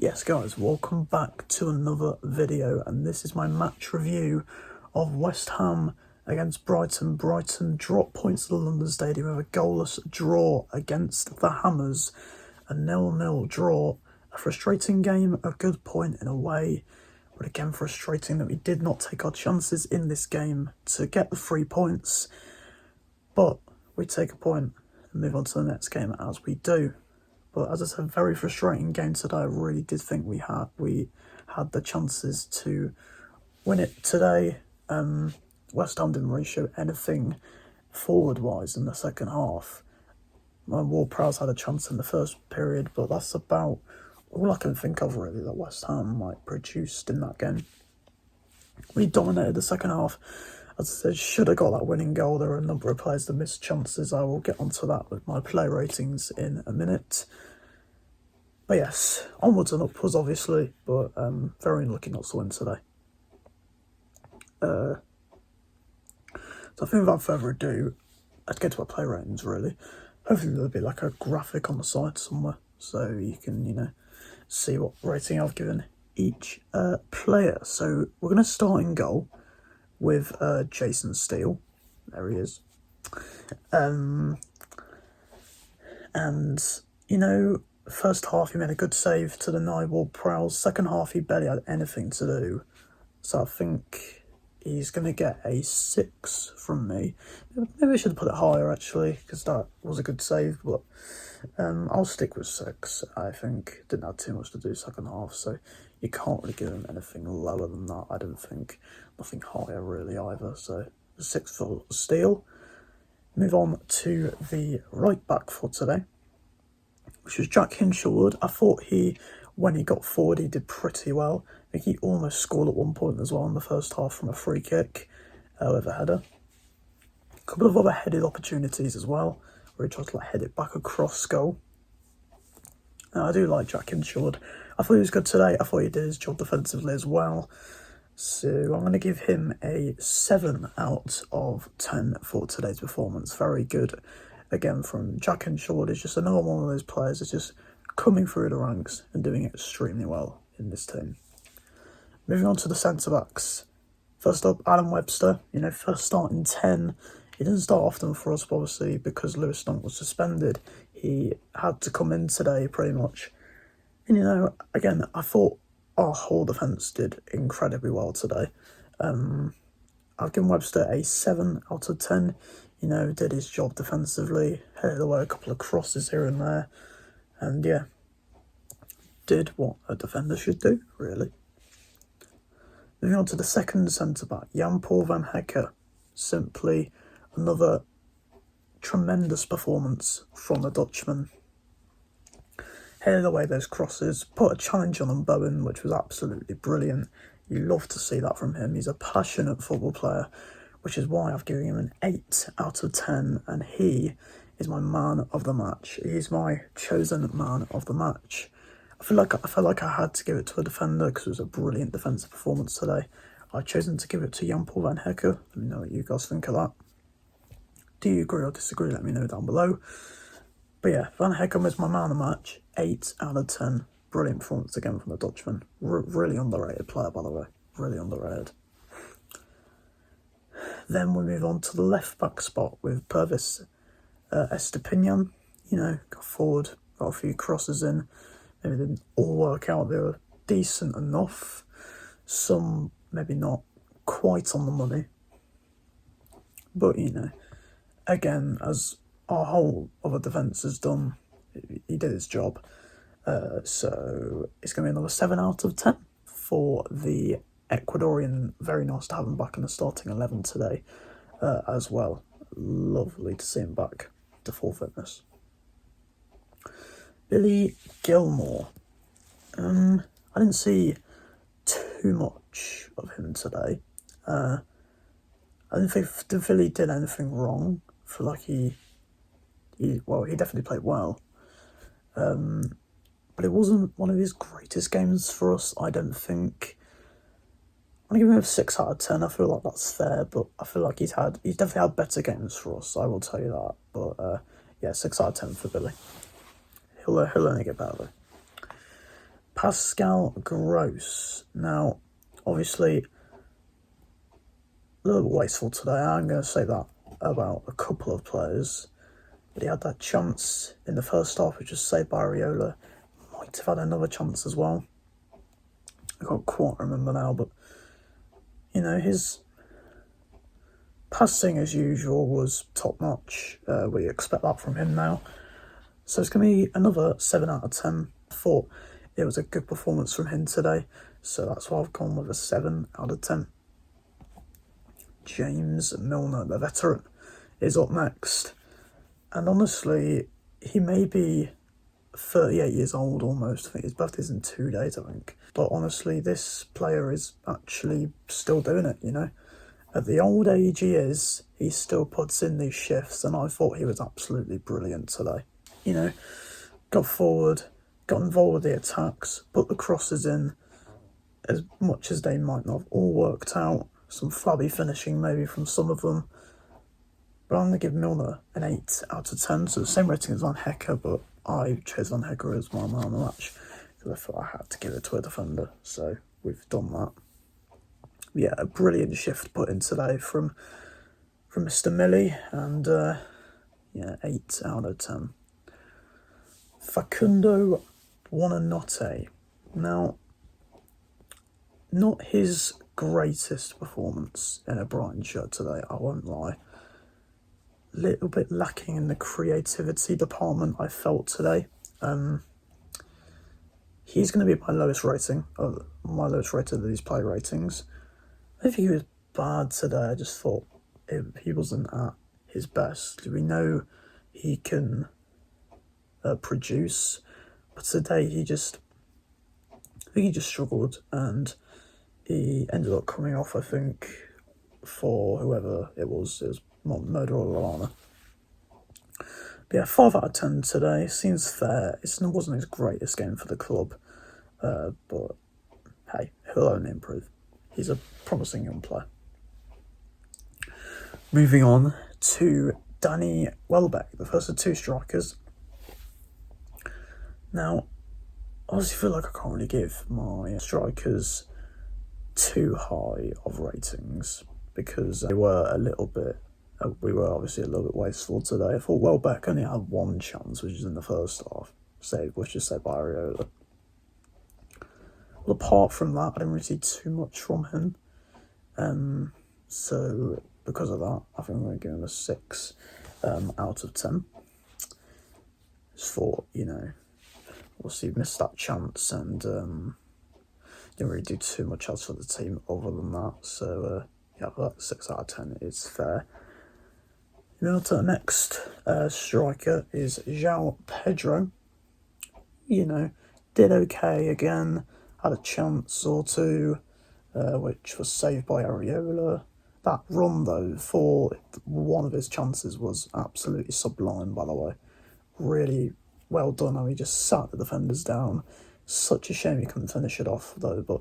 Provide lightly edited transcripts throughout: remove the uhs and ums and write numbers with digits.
Yes guys, welcome back to another video, and this is my match review of West Ham against Brighton. Brighton dropped points at the London Stadium with a goalless draw against the Hammers. A 0-0 draw, a frustrating game, a good point in a way, but again frustrating that we did not take our chances in this game to get the 3 points. But we take a point and move on to the next game as we do. But as I said, very frustrating game today. I really did think we had the chances to win it today. West Ham didn't really show anything forward-wise in the second half. Ward-Prowse had a chance in the first period, but that's about all I can think of really that West Ham produced in that game. We dominated the second half. As I said, should have got that winning goal. There are a number of players that missed chances. I will get onto that with my play ratings in a minute. But yes, onwards and upwards obviously, but very unlucky not to win today. So I think without further ado, I'd get to my play ratings really. Hopefully there'll be like a graphic on the side somewhere, so you can, see what rating I've given each player. So we're going to start in goal with Jason Steele. There he is. And, first half he made a good save to deny Ward-Prowse. Second half he barely had anything to do. So I think he's going to get a 6 from me. Maybe I should have put it higher actually, because that was a good save. But I'll stick with 6, I think. Didn't have too much to do second half, so you can't really give him anything lower than that, I don't think. Nothing higher really either, so 6 for Steele. Move on to the right back for today, which was Jack Hinshelwood. I thought when he got forward, he did pretty well. I think he almost scored at one point as well in the first half from a free kick with a header. A couple of other headed opportunities as well, where he tried to head it back across goal. I do like Jack Hinshelwood. I thought he was good today. I thought he did his job defensively as well. So I'm going to give him a 7 out of 10 for today's performance. Very good. Again, from Jack Hinshelwood, is just another one of those players that's just coming through the ranks and doing extremely well in this team. Moving on to the centre-backs. First up, Adam Webster. First starting 10. He didn't start often for us, obviously, because Lewis Dunk was suspended. He had to come in today, pretty much. And, again, I thought our whole defence did incredibly well today. I've given Webster a 7 out of 10. Did his job defensively, headed away a couple of crosses here and there. And, yeah, did what a defender should do, really. Moving on to the second centre-back, Jan-Paul van Hecke. Simply another tremendous performance from the Dutchman. Headed away those crosses, put a challenge on Bowen, which was absolutely brilliant. You love to see that from him. He's a passionate football player, which is why I've given him an 8 out of 10, and he is my man of the match. He's my chosen man of the match. I feel like I had to give it to a defender because it was a brilliant defensive performance today. I've chosen to give it to Jan-Paul van Hecke. Let me know what you guys think of that. Do you agree or disagree? Let me know down below. But yeah, Van Hecke was my man of the match. 8 out of 10. Brilliant performance again from the Dutchman. Really underrated player, by the way. Really underrated. Then we move on to the left-back spot with Pervis Estepinian. Got forward, got a few crosses in. Maybe didn't all work out. They were decent enough. Some maybe not quite on the money. But, again, as our whole other defence has done, he did his job. So it's going to be another 7 out of 10 for the Ecuadorian. Very nice to have him back in the starting 11 today as well. Lovely to see him back to full fitness. Billy Gilmore. I didn't see too much of him today. I didn't think Billy did anything wrong. I feel like he definitely played well. But it wasn't one of his greatest games for us, I don't think. I'm going to give him a 6 out of 10. I feel like that's fair, but I feel like he's definitely had better games for us, I will tell you that. But yeah, 6 out of 10 for Billy. He'll only get better though. Pascal Gross. Now, obviously, a little wasteful today. I'm going to say that about a couple of players. But he had that chance in the first half, which was saved by Areola. Might have had another chance as well. I can't quite remember now, but, you know, his passing, as usual, was top-notch. We expect that from him now. So it's going to be another 7 out of 10. I thought it was a good performance from him today, so that's why I've gone with a 7 out of 10. James Milner, the veteran, is up next. And honestly, he may be 38 years old almost. I think his birthday's in 2 days, I think. But honestly, this player is actually still doing it, you know. At the old age he still puts in these shifts, and I thought he was absolutely brilliant today. You know, got forward, got involved with the attacks, put the crosses in, as much as they might not have all worked out. Some flabby finishing maybe from some of them. But I'm going to give Milner an 8 out of 10, so the same rating as Van HECKE, but I chose Van HECKE as my man of the match, because I thought I had to give it to a defender, so we've done that. Yeah, a brilliant shift put in today from Mr. Millie, and yeah, 8 out of 10. Facundo Buonanotte. Now, not his greatest performance in a Brighton shirt today, I won't lie. Little bit lacking in the creativity department, I felt today. He's going to be my lowest rated of these player ratings. I don't think he was bad today. I just thought he wasn't at his best. We know he can produce, but today I think he just struggled, and he ended up coming off, I think, for whoever it was Moder or Lallana. But yeah, 5 out of 10 today. Seems fair. It wasn't his greatest game for the club, but hey, he'll only improve. He's a promising young player. Moving on to Danny Welbeck, the first of 2 strikers. Now, I honestly feel like I can't really give my strikers too high of ratings, because we were obviously a little bit wasteful today. I thought Welbeck only had 1 chance, which is in the first half, which is saved by Areola. Well, apart from that, I didn't really see too much from him. So because of that, I think I'm going to give him a 6 out of 10. Just thought, you know, obviously missed that chance, and didn't really do too much else for the team other than that. So yeah, that 6 out of 10 is fair. Moving on to the next striker is João Pedro. You know, did okay again, had a chance or two, which was saved by Areola. That run, though, for one of his chances was absolutely sublime, by the way. Really well done how he just sat the defenders down. Such a shame he couldn't finish it off, though, but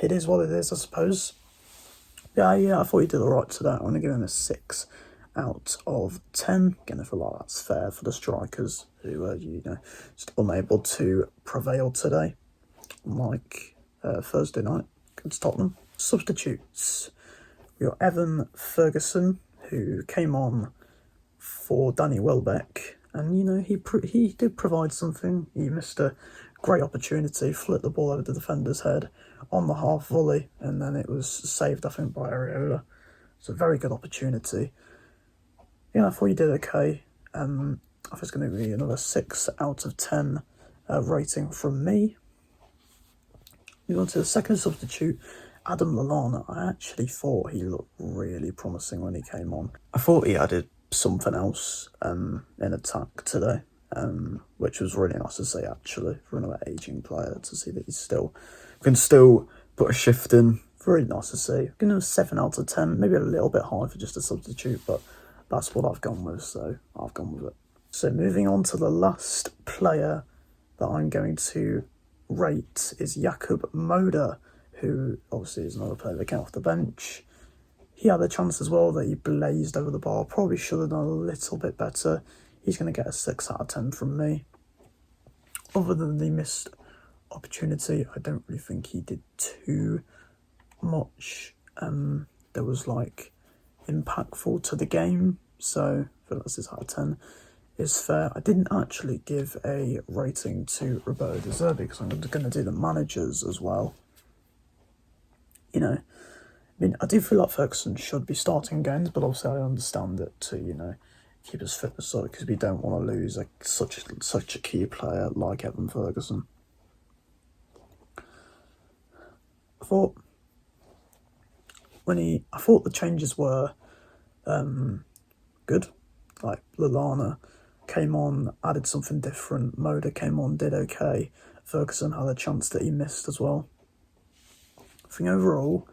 it is what it is, I suppose. Yeah, I thought he did alright today. I'm going to give him a 6 out of 10. Again, I feel like that's fair for the strikers who were, just unable to prevail today. Like Thursday night against Tottenham. Substitutes. We got Evan Ferguson, who came on for Danny Welbeck, and he did provide something. He missed a great opportunity, flipped the ball over the defender's head on the half volley, and then it was saved, I think, by Areola. It's a very good opportunity. Yeah, I thought he did okay. I think it's going to be another 6 out of 10 rating from me. Moving on to the second substitute, Adam Lallana. I actually thought he looked really promising when he came on. I thought he added something else in attack today, which was really nice to see, actually, for another ageing player, to see that he can still put a shift in. Really nice to see. Give him a 7 out of 10, maybe a little bit high for just a substitute, but that's what I've gone with, so I've gone with it. So moving on to the last player that I'm going to rate is Jakub Moder, who obviously is another player that came off the bench. He had a chance as well that he blazed over the bar. Probably should have done a little bit better. He's going to get a 6 out of 10 from me. Other than the missed opportunity. I don't really think he did too much that was like impactful to the game, so I feel like 6 out of 10 is fair. I didn't actually give a rating to Roberto De Zerbi because I'm going to do the managers as well. You know, I mean, I do feel like Ferguson should be starting games, but obviously I understand it to, you know, keep us fit as well, because we don't want to lose such a key player like Evan Ferguson. I thought the changes were good. Like Lallana came on, added something different. Moda came on, did okay. Ferguson had a chance that he missed as well. I think overall,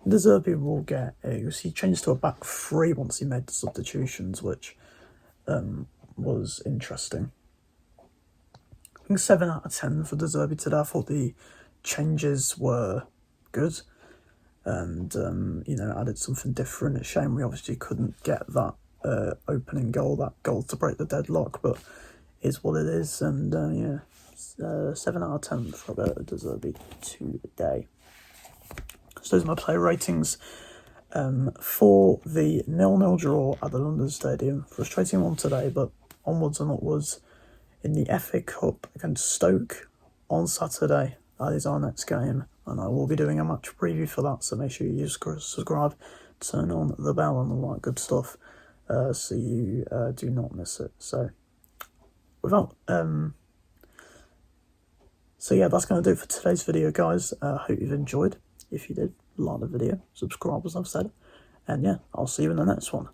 De Zerbi will get he changed to a back three once he made the substitutions, which was interesting. I think 7 out of 10 for De Zerbi today. I thought the changes were good and, you know, added something different. It's a shame we obviously couldn't get that opening goal, that goal to break the deadlock, but is what it is. And, yeah, 7 out of 10 for Roberto De Zerbi today. So those are my player ratings for the 0-0 draw at the London Stadium. Frustrating one today, but onwards and upwards in the FA Cup against Stoke on Saturday. That is our next game, and I will be doing a match preview for that, so make sure you subscribe, turn on the bell and all that good stuff, so you do not miss it. So, so yeah, that's going to do it for today's video, guys. Hope you've enjoyed. If you did, like the video, subscribe as I've said, and yeah, I'll see you in the next one.